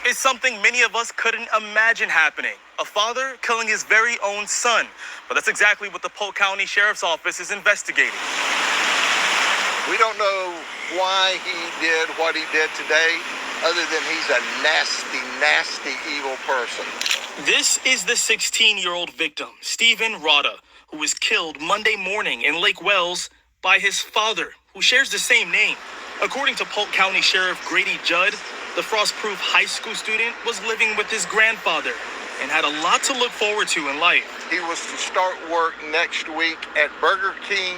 is something many of us couldn't imagine happening. A father killing his very own son. But that's exactly what the Polk County Sheriff's Office is investigating. We don't know why he did what he did today, other than he's a nasty, nasty, evil person. This is the 16-year-old victim, Stephen Rada, who was killed Monday morning in Lake Wales by his father, who shares the same name. According to Polk County Sheriff Grady Judd, the Frostproof high school student was living with his grandfather and had a lot to look forward to in life. He was to start work next week at Burger King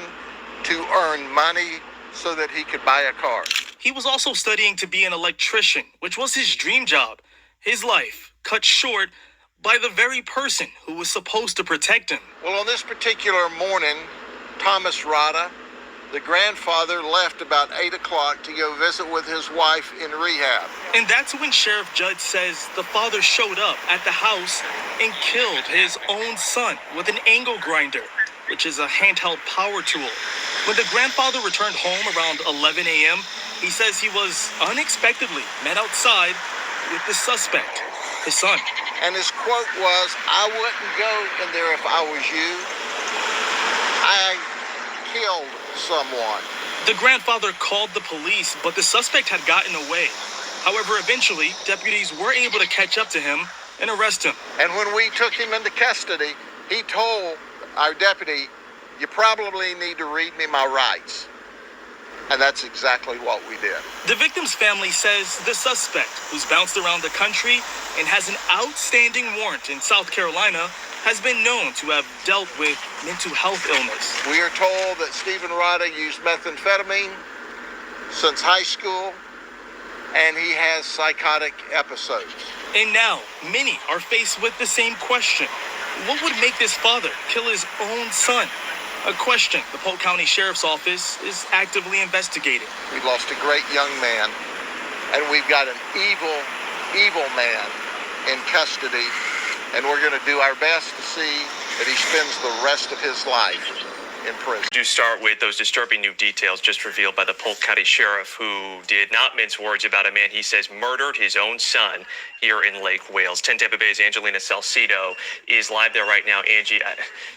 to earn money so that he could buy a car. He was also studying to be an electrician, which was his dream job. His life cut short by the very person who was supposed to protect him. Well, on this particular morning, Thomas Rada, the grandfather, left about 8 o'clock to go visit with his wife in rehab. And that's when Sheriff Judd says the father showed up at the house and killed his own son with an angle grinder, which is a handheld power tool. When the grandfather returned home around 11 a.m., he says he was unexpectedly met outside with the suspect, his son. And his quote was, "I wouldn't go in there if I was you. I killed someone." The grandfather called the police, but the suspect had gotten away. However, eventually, deputies were able to catch up to him and arrest him. And when we took him into custody, he told our deputy, "You probably need to read me my rights." And that's exactly what we did. The victim's family says the suspect, who's bounced around the country and has an outstanding warrant in South Carolina, has been known to have dealt with mental health illness. We are told that Stephen Rada used methamphetamine since high school, and he has psychotic episodes. And now, many are faced with the same question. What would make this father kill his own son? A question the Polk County Sheriff's Office is actively investigating. We lost a great young man, and we've got an evil, evil man in custody, and we're going to do our best to see that he spends the rest of his life in prison. Do start with those disturbing new details just revealed by the Polk County Sheriff, who did not mince words about a man he says murdered his own son here in Lake Wales. 10 Tampa Bay's Angelina Salcido is live there right now. Angie,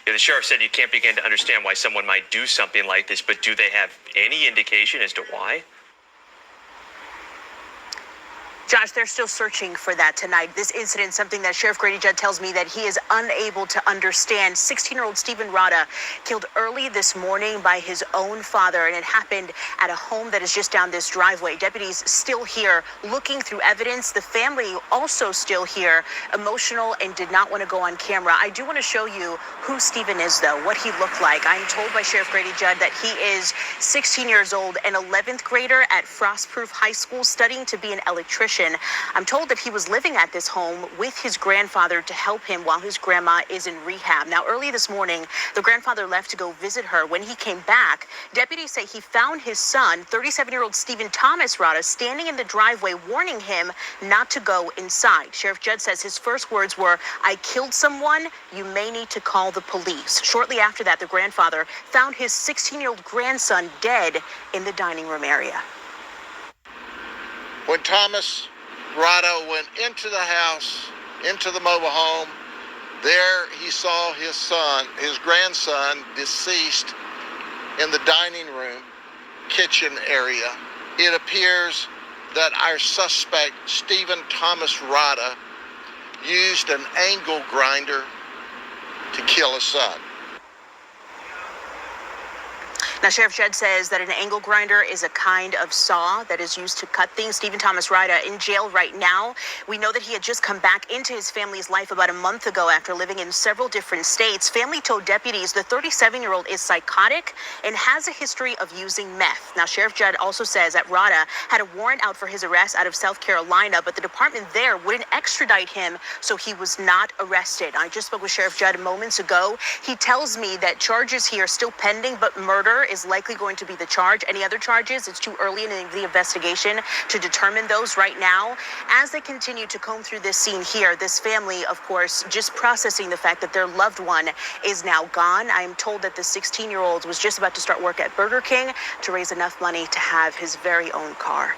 the sheriff said you can't begin to understand why someone might do something like this, but do they have any indication as to why? Josh, they're still searching for that tonight. This incident, something that Sheriff Grady Judd tells me that he is unable to understand. 16-year-old Stephen Rada killed early this morning by his own father, and it happened at a home that is just down this driveway. Deputies still here looking through evidence. The family also still here, emotional, and did not want to go on camera. I do want to show you who Stephen is, though, what he looked like. I'm told by Sheriff Grady Judd that he is 16 years old, an 11th grader at Frostproof High School, studying to be an electrician. I'm told that he was living at this home with his grandfather to help him while his grandma is in rehab. Now, early this morning, the grandfather left to go visit her. When he came back, deputies say he found his son, 37-year-old Stephen Thomas Rada, standing in the driveway, warning him not to go inside. Sheriff Judd says his first words were, "I killed someone. You may need to call the police." Shortly after that, the grandfather found his 16-year-old grandson dead in the dining room area. When Thomas Rada went into the house, into the mobile home, there he saw his son, his grandson, deceased in the dining room, kitchen area. It appears that our suspect, Stephen Thomas Rada, used an angle grinder to kill his son. Now, Sheriff Judd says that an angle grinder is a kind of saw that is used to cut things. Stephen Thomas Rada in jail right now. We know that he had just come back into his family's life about a month ago after living in several different states. Family told deputies the 37-year-old is psychotic and has a history of using meth. Now, Sheriff Judd also says that Rada had a warrant out for his arrest out of South Carolina, but the department there wouldn't extradite him, so he was not arrested. I just spoke with Sheriff Judd moments ago. He tells me that charges here are still pending, but murder is likely going to be the charge. Any other charges, it's too early in the investigation to determine those right now. As they continue to comb through this scene here, this family, of course, just processing the fact that their loved one is now gone. I am told that the 16-year-old was just about to start work at Burger King to raise enough money to have his very own car.